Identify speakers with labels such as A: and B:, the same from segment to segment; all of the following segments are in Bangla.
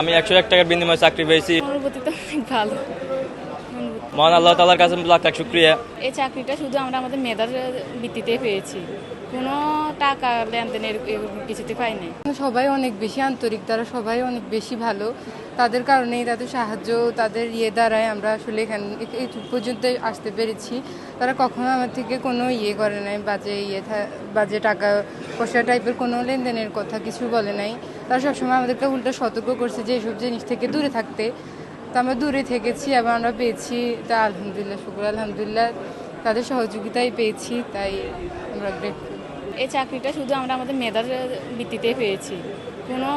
A: আমি 101 টাকার বিনিময়ে চাকরি পেয়েছি।
B: অনুভূতি তো অনেক ভালো।
A: মহান আল্লাহ তাআলার কাছে লাখ লাখ শুকরিয়া।
B: এই চাকরিটা শুধু আমরা আমাদের মেধার ভিত্তিতে পেয়েছি, কোনো টাকা লেনদেনের কিছুতে পাই নাই।
C: সবাই অনেক বেশি আন্তরিক, তারা সবাই অনেক বেশি ভালো। তাদের কারণেই, তাদের সাহায্য, তাদের দ্বারাই আমরা আসলে এখানে এই পর্যন্ত আসতে পেরেছি। তারা কখনো আমার থেকে কোনো করে নাই, বাজে টাকা পয়সা টাইপের কোনো লেনদেনের কথা কিছু বলে নাই। তারা সবসময় আমাদেরকে উল্টো সতর্ক করছে যে এইসব জিনিস থেকে দূরে থাকতে। তো আমরা দূরে থেকেছি এবং আমরা পেয়েছি, তা আলহামদুলিল্লাহ, শুকর আলহামদুলিল্লাহ, তাদের সহযোগিতাই পেয়েছি, তাই আমরা গ্রেটফুল।
B: এই চাকরিটা শুধু আমরা আমাদের মেধার ভিত্তিতে পেয়েছি, কোনো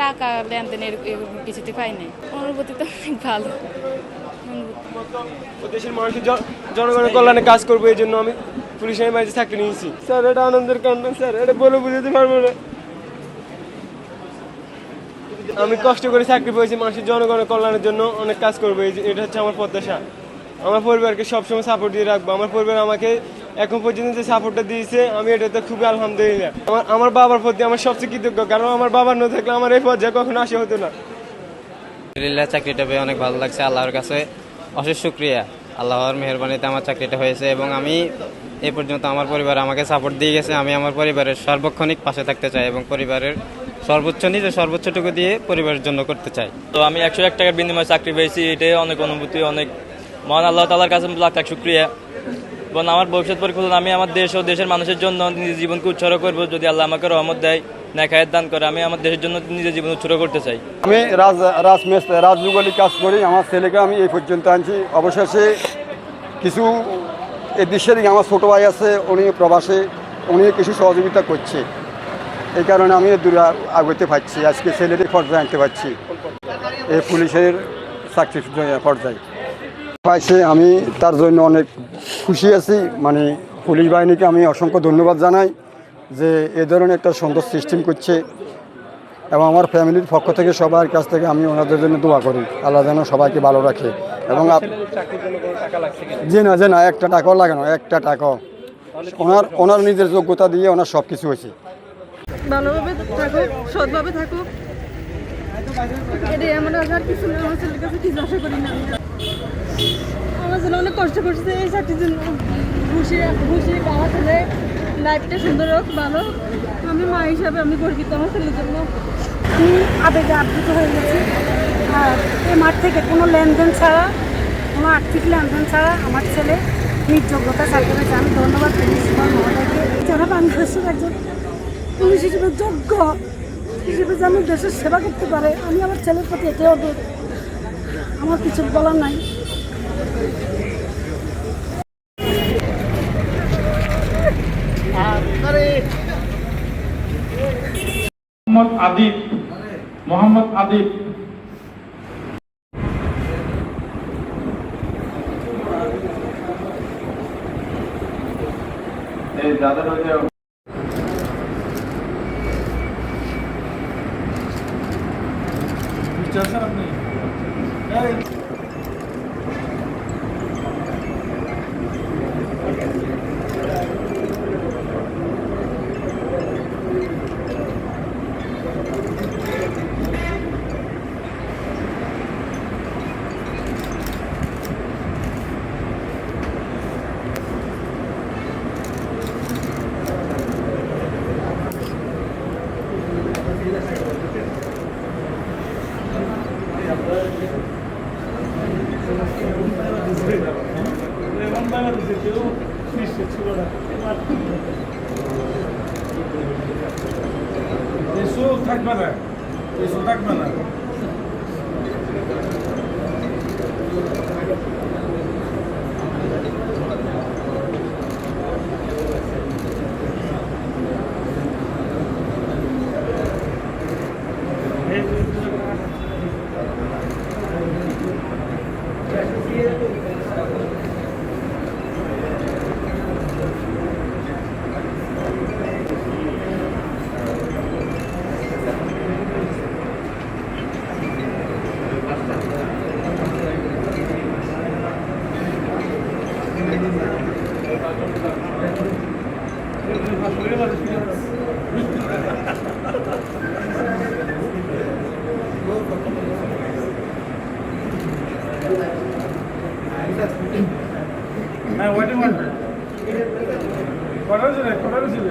B: টাকা লেনদেনের কিছুতে পাই নাই। অনুভূতি তো অনেক ভালো।
D: দেশের মানুষের জনগণের কল্যাণে কাজ করবো, এই জন্য আমি পুলিশের বাড়িতে চাকরি নিয়েছি। স্যার, এটা আনন্দের কান্না স্যার, এটা বলে বুঝাতে পারবো না। আমি কষ্ট করে চাকরি পেয়েছি, মানুষের জনগণের কল্যাণের জন্য অনেক কাজ করবো, এটা হচ্ছে আমার প্রত্যাশা। আমার পরিবারকে সবসময় সাপোর্ট দিয়ে রাখবো। আমার পরিবার আমাকে এখন পর্যন্ত যে সাপোর্টটা দিয়েছে, আমি এটাতে খুবই আলহামদুলিল্লাহ। আমার বাবার প্রতি আমার সবচেয়ে কৃতজ্ঞ, কারণ আমার বাবার না থাকলে আমার এই পর্যায়ে কখনো আসা হতো না।
E: আলহামদুলিল্লাহ, চাকরিটা পেয়ে অনেক ভালো লাগছে। আল্লাহর কাছে অশেষ শুকরিয়া। আল্লাহর মেহেরবানিতে আমার চাকরিটা হয়েছে এবং আমি এই পর্যন্ত আমার পরিবার আমাকে সাপোর্ট দিয়ে গেছে। আমি আমার পরিবারের সার্বক্ষণিক পাশে থাকতে চাই এবং পরিবারের সর্বোচ্চটুকু দিয়ে পরিবারের জন্য করতে চাই।
A: তো আমি 101 টাকার বিনিময়ে চাকরি পেয়েছি, এটাই অনেক অনুভূতি, অনেক মহান আল্লাহ তাআলার কাছে লাখ লাখ শুকরিয়া। এবং আমার ভবিষ্যৎ পরিকল্পনা, আমি আমার দেশ ও দেশের মানুষের জন্য নিজের জীবনকে উৎসর্গ করব। যদি আল্লাহ আমাকে রহমত দেয়, নেক-হায়াত দান করে, আমি আমার দেশের জন্য নিজের জীবন উৎসর্গ করতে চাই।
F: আমি রাজযুগলি কাজ করি। আমার ছেলেকে আমি এই পর্যন্ত আনছি। অবশেষে কিছু এই দেশের আমার ছোটো ভাই আছে, উনি প্রবাসে, উনি কিছু সহযোগিতা করছে। এই কারণে আমি দূরে আগাতে পারছি, আজকে ছেলেদের পর্যায়ে আনতে পারছি, এই পুলিশের চাকরি পর্যায়ে পাইছে। আমি তার জন্য অনেক খুশি আছি। মানে পুলিশ বাহিনীকে আমি অসংখ্য ধন্যবাদ জানাই যে এ ধরনের একটা সুন্দর সিস্টেম করছে, এবং আমার ফ্যামিলির পক্ষ থেকে সবার কাছ থেকে আমি ওনাদের জন্য দোয়া করি, আল্লাহ যেন সবাইকে ভালো রাখে। এবং যে না একটা টাকাও লাগে না, একটা টাকাও। ওনার নিজের যোগ্যতা দিয়ে ওনার সব কিছু হয়েছে।
G: ভালোভাবে থাকুক, সৎভাবে থাকুক, এটাই আমার আর কিছু না। আমার ছেলের কাছে কিছু আশা করি না। আমার ছেলে অনেক কষ্ট করছে এই চাকরির জন্য। খুশি আমার ছেলে লাইফটা সুন্দর হোক, ভালো। আমি মা হিসাবে আমি গর্বিত আমার ছেলের জন্য।
H: আবেগে আবৃত হয়ে গেছি। আর এই মাঠ থেকে কোনো লেনদেন ছাড়া, কোনো আর্থিক লেনদেন ছাড়া আমার ছেলে নিজ যোগ্যতা চাকরি পেয়েছে। আমি ধন্যবাদ পুলিশ মহোদয়কে, যারা বাংলাদেশের একজন পুলিশ হিসেবে যোগ্য হিসেবে যেন দেশের সেবা করতে পারে। আমি আমার ছেলের প্রতি এটাই অনুরোধ, আমার কিছু বলার নাই।
I: মোহাম্মদ আদিব এই যাদের আপনি থাকবে না হ্যাঁ ওয়েটিং করবে কটা ছিল